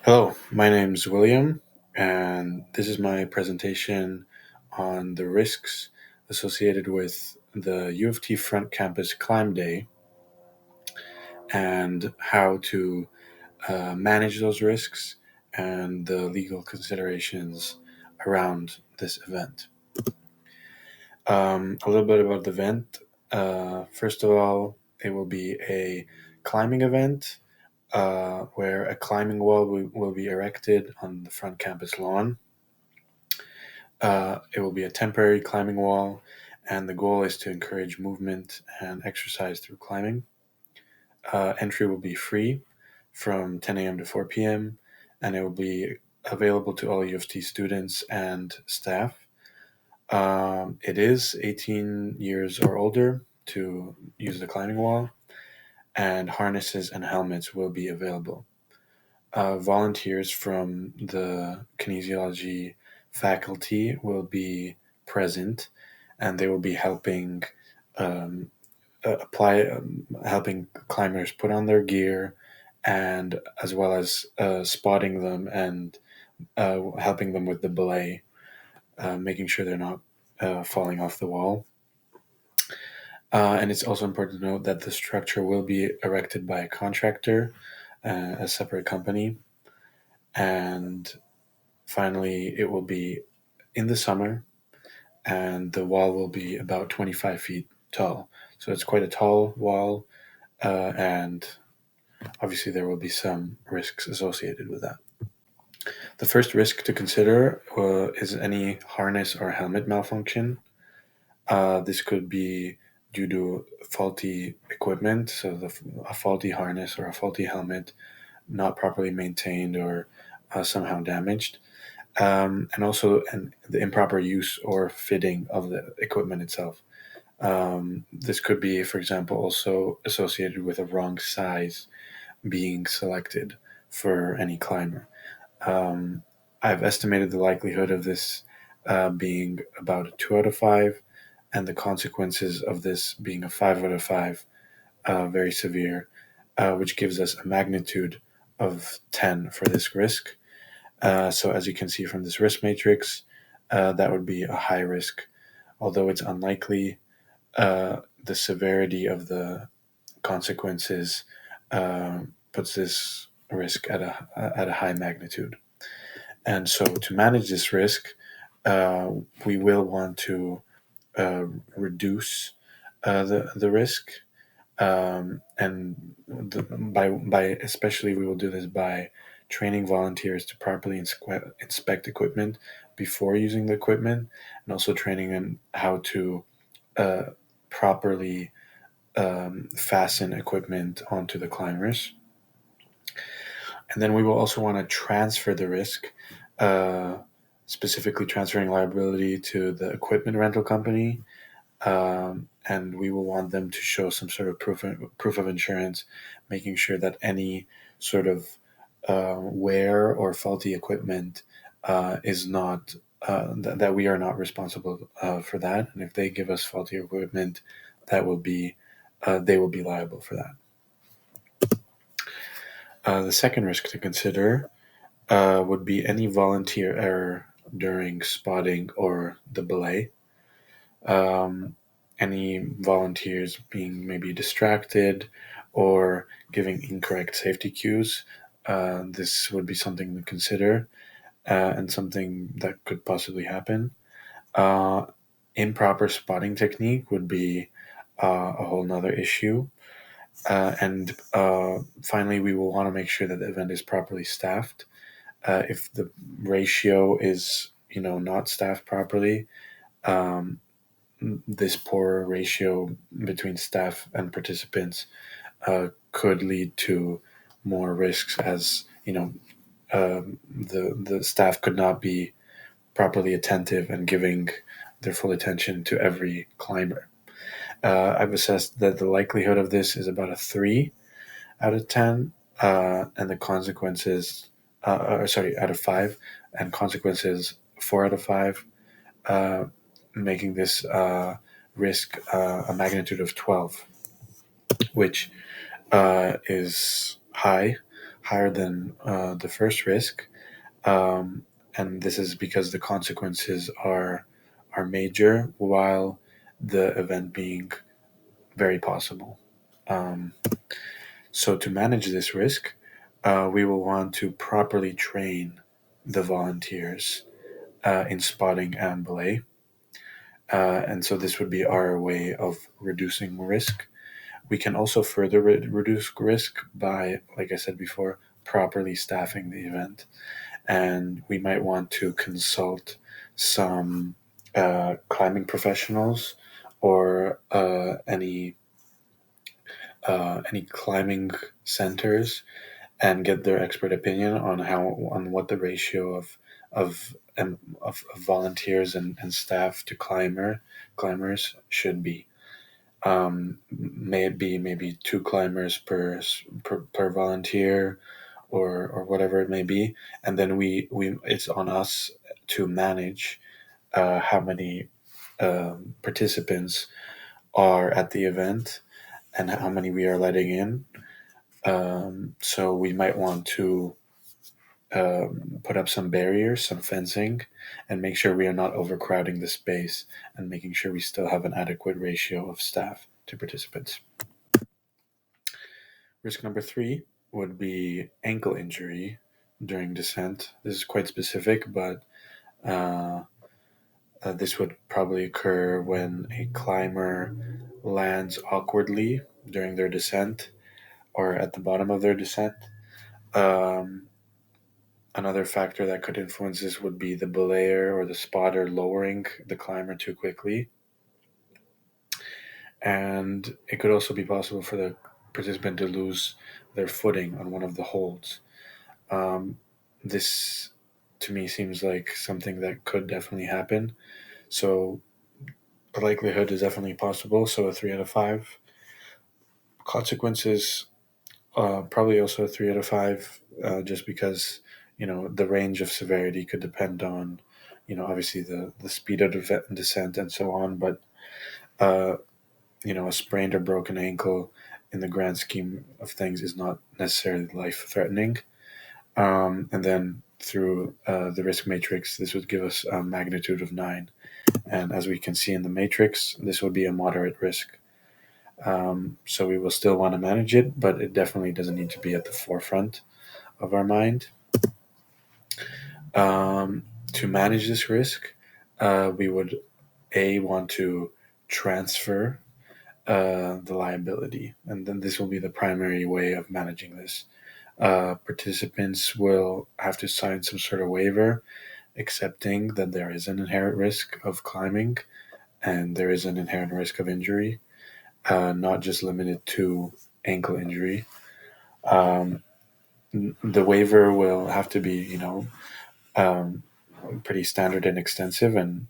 Hello, my name's William, and this is my presentation on the risks associated with the U of T Front Campus Climb Day and how to manage those risks and the legal considerations around this event. A little bit about the event. First of all, it will be a climbing event where a climbing wall will be erected on the front campus lawn. It will be a temporary climbing wall, and the goal is to encourage movement and exercise through climbing. Entry will be free from 10 a.m. to 4 p.m., and it will be available to all U of T students and staff. It is 18 years or older to use the climbing wall, and harnesses and helmets will be available. Volunteers from the kinesiology faculty will be present, and they will be helping um, helping climbers put on their gear, and as well as spotting them and helping them with the belay, making sure they're not falling off the wall. And it's also important to note that the structure will be erected by a contractor, a separate company, and finally, it will be in the summer, and the wall will be about 25 feet tall. So it's quite a tall wall, and obviously, there will be some risks associated with that. The first risk to consider is any harness or helmet malfunction. This could be due to faulty equipment, so a faulty harness or a faulty helmet not properly maintained or somehow damaged. And also the improper use or fitting of the equipment itself. This could be, for example, also associated with a wrong size being selected for any climber. Um, I've estimated the likelihood of this being about a 2 out of 5, and the consequences of this being a 5 out of 5, very severe, which gives us a magnitude of 10 for this risk. So as you can see from this risk matrix, that would be a high risk. Although it's unlikely, the severity of the consequences puts this risk at a high magnitude. And so to manage this risk, we will want to uh, reduce the risk, and by especially we will do this by training volunteers to properly inspect equipment before using the equipment, and also training them how to uh, properly fasten equipment onto the climbers. And then we will also want to transfer the risk, uh, specifically transferring liability to the equipment rental company, and we will want them to show some sort of proof of insurance, making sure that any sort of wear or faulty equipment is not that we are not responsible for that. And if they give us faulty equipment, that will be they will be liable for that. The second risk to consider would be any volunteer error during spotting or the belay. Um, any volunteers being maybe distracted or giving incorrect safety cues. This would be something to consider, and something that could possibly happen. Uh, Improper spotting technique would be a whole nother issue. And finally, we will want to make sure that the event is properly staffed. If the ratio is, not staffed properly, um, this poor ratio between staff and participants could lead to more risks, as the staff could not be properly attentive and giving their full attention to every climber. I've assessed that the likelihood of this is about a 3 out of 10, and the consequences, out of 5, and consequences 4 out of 5, uh, making this risk a magnitude of 12, which is higher than the first risk, and this is because the consequences are major, while the event being very possible. Um, so to manage this risk, we will want to properly train the volunteers in spotting and belay. And so this would be our way of reducing risk. We can also further reduce risk by, like I said before, properly staffing the event. And we might want to consult some climbing professionals or any climbing centers and get their expert opinion on what the ratio of volunteers and staff to climbers should be. May it be maybe two climbers per volunteer, or whatever it may be, and then we it's on us to manage how many participants are at the event and how many we are letting in. So we might want to put up some barriers, some fencing, and make sure we are not overcrowding the space, and making sure we still have an adequate ratio of staff to participants. Risk number 3 would be ankle injury during descent. This is quite specific, but uh, this would probably occur when a climber lands awkwardly during their descent or at the bottom of their descent. Um, Another factor that could influence this would be the belayer or the spotter lowering the climber too quickly. And it could also be possible for the participant to lose their footing on one of the holds. Um, this, to me, seems like something that could definitely happen. So the likelihood is definitely possible. So a 3 out of 5. Consequences, probably also a 3 out of 5, just because the range of severity could depend on, obviously the speed of the descent and so on. But uh, a sprained or broken ankle, in the grand scheme of things, is not necessarily life threatening. And then through the risk matrix, this would give us a magnitude of 9. And as we can see in the matrix, this would be a moderate risk. So we will still want to manage it, but it definitely doesn't need to be at the forefront of our mind. To manage this risk, we would want to transfer the liability, and then this will be the primary way of managing this. Participants will have to sign some sort of waiver accepting that there is an inherent risk of climbing and there is an inherent risk of injury, not just limited to ankle injury. Um, the waiver will have to be, um, pretty standard and extensive, and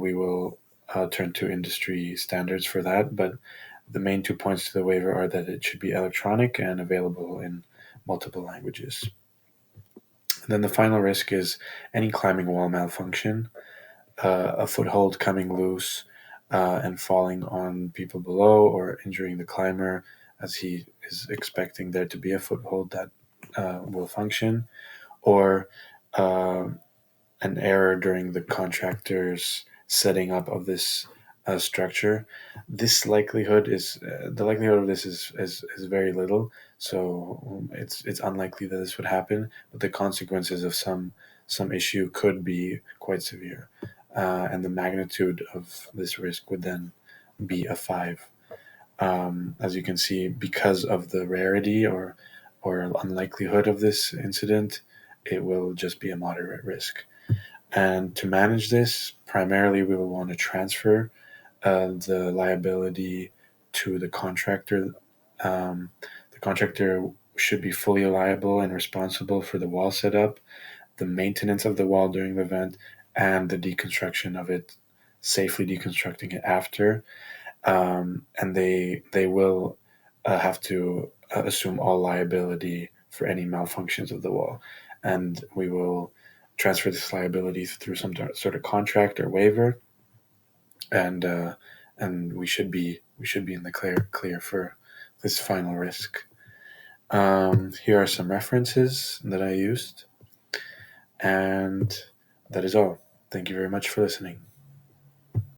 we will turn to industry standards for that. But the main 2 points to the waiver are that it should be electronic and available in multiple languages. And then the final risk is any climbing wall malfunction, a foothold coming loose and falling on people below, or injuring the climber as he is expecting there to be a foothold that will function, or uh, an error during the contractor's setting up of this structure. This likelihood is the likelihood of this is very little, so it's unlikely that this would happen. But the consequences of some issue could be quite severe, and the magnitude of this risk would then be a 5. As you can see, because of the rarity or unlikelihood of this incident, it will just be a moderate risk. And to manage this, primarily we will want to transfer the liability to the contractor. The contractor should be fully liable and responsible for the wall setup, the maintenance of the wall during the event, and the deconstruction of it, safely deconstructing it after. And they will have to assume all liability for any malfunctions of the wall, and we will transfer this liability through some sort of contract or waiver, and we should be in the clear for this final risk. Here are some references that I used, and that is all. Thank you very much for listening.